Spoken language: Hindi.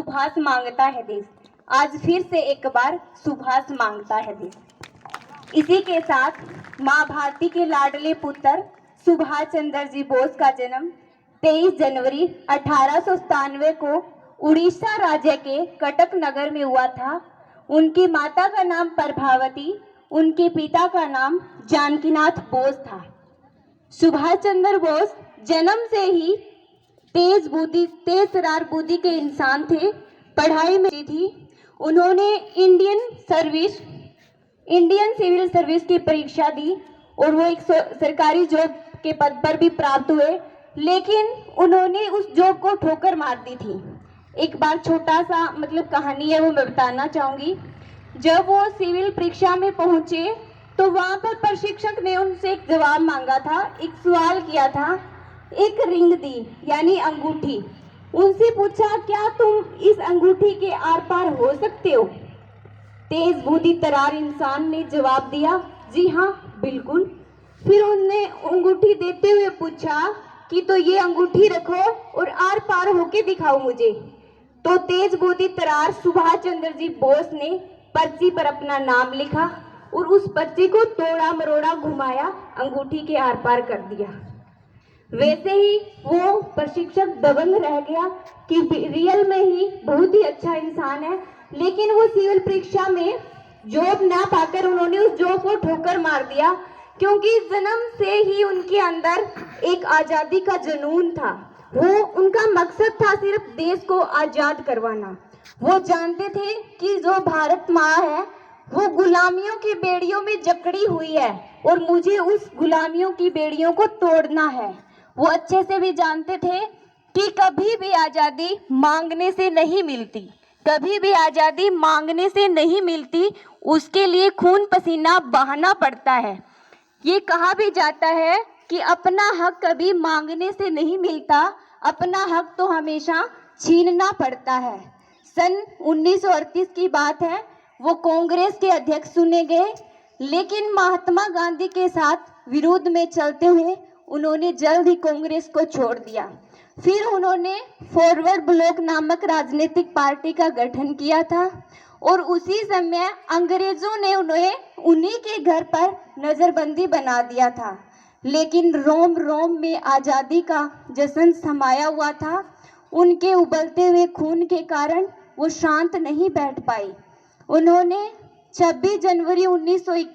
सुभाष मांगता है देश। आज फिर से एक बार सुभाष मांगता है देश। इसी के साथ माँ भारती के लाडले पुत्र सुभाष चंद्र जी बोस का जन्म 23 जनवरी 1897 को उड़ीसा राज्य के कटक नगर में हुआ था। उनकी माता का नाम प्रभावती, उनके पिता का नाम जानकीनाथ बोस था। सुभाष चंद्र बोस जन्म से ही तेज तरार बुद्धि के इंसान थे। पढ़ाई में थी। उन्होंने इंडियन सिविल सर्विस की परीक्षा दी और वो एक सरकारी जॉब के पद पर भी प्राप्त हुए, लेकिन उन्होंने उस जॉब को ठोकर मार दी थी। एक बार छोटा सा कहानी है, वो मैं बताना चाहूंगी। जब वो सिविल परीक्षा में पहुंचे तो वहां पर प्रशिक्षक ने उनसे एक जवाब मांगा था, एक सवाल किया था। एक रिंग दी यानी अंगूठी। उनसे पूछा, क्या तुम इस अंगूठी के आर पार हो सकते हो? तेज बुद्धि तरार इंसान ने जवाब दिया, जी हाँ बिल्कुल। फिर उनने अंगूठी देते हुए पूछा कि तो ये अंगूठी रखो और आर पार होके दिखाओ मुझे। तो तेज बुद्धि तरार सुभाष चंद्र जी बोस ने पर्ची पर अपना नाम लिखा और उस पर्ची को तोड़ा मरोड़ा घुमाया, अंगूठी के आर पार कर दिया। वैसे ही वो प्रशिक्षक दबंग रह गया कि रियल में ही बहुत ही अच्छा इंसान है, लेकिन वो सिविल परीक्षा में जॉब ना पाकर उन्होंने उस जॉब को ठोकर मार दिया, क्योंकि जन्म से ही उनके अंदर एक आजादी का जुनून था। वो उनका मकसद था सिर्फ देश को आजाद करवाना। वो जानते थे कि जो भारत माँ है वो गुलामियों की बेड़ियों में जकड़ी हुई है और मुझे उस गुलामियों की बेड़ियों को तोड़ना है। वो अच्छे से भी जानते थे कि कभी भी आजादी मांगने से नहीं मिलती, कभी भी आजादी मांगने से नहीं मिलती, उसके लिए खून पसीना बहाना पड़ता है। ये कहा भी जाता है कि अपना हक कभी मांगने से नहीं मिलता, अपना हक तो हमेशा छीनना पड़ता है। सन 1938 की बात है, वो कांग्रेस के अध्यक्ष चुने गए, लेकिन महात्मा गांधी के साथ विरोध में चलते हुए उन्होंने जल्द ही कांग्रेस को छोड़ दिया। फिर उन्होंने फॉरवर्ड ब्लॉक नामक राजनीतिक पार्टी का गठन किया था और उसी समय अंग्रेजों ने उन्हीं के घर पर नजरबंदी बना दिया था। लेकिन रोम रोम में आज़ादी का जश्न समाया हुआ था। उनके उबलते हुए खून के कारण वो शांत नहीं बैठ पाई। उन्होंने 26 जनवरी 1941